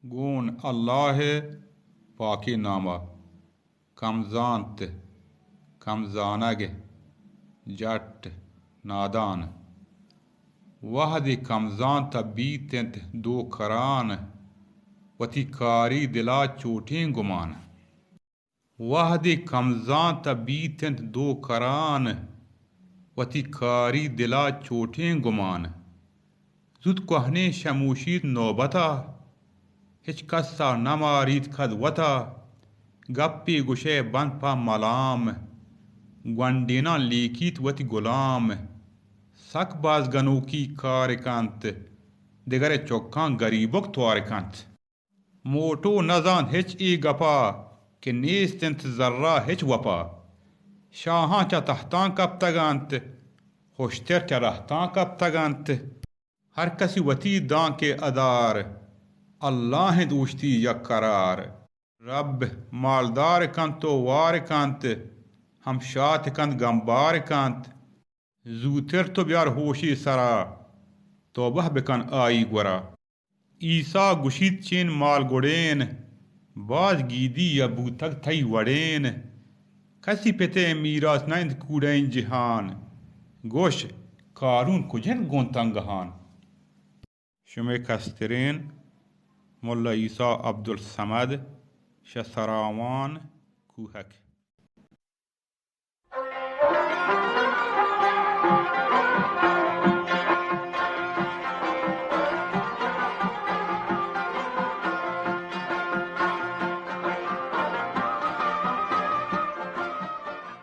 Goon अल्लाह पाकी नामा कमजानत कमजानग जट नादान वहद कमजान तबीतंत दो करान वती कारी दिला चोटें गुमान वहद कमजान तबीतंत दो करान वती कारी दिला चोटें गुमान जुद कहने शमूशीत नौबता हिच कस्सा नमारीत खद वता गप्पी गुशे बंद पा मलाम ग्वंडेना लेकीत वती गुलाम सक बाज गनोकी कार कंत दिगरे चौक्कां गरीबक त्वार कंत मोटो नजान हिच ई गपा कि नेस्तंत जर्रा हिच वपा शाहां चा तख्तां कब तगंत होश्तर चा रहतां कब तगंत हर कसी वती दां के अदार अल्लाह दोस्ती या करार रब मालदार कंतो वार कंत हम शात कंत गमबार कंत जूतर तो ब्यार होशी सरा तोबह बेकन आई गुरा ईसा गुशित चेन माल गुड़ेन बाज गीदी या बूतक थई वड़ेन कसी पेते मीरास नंद कूड़ें जिहान गोश कारून कुजन गोंतंगहान शुमे कस्तरीन मुल्ला ईसा अब्दुल समद शसरावान कुहक।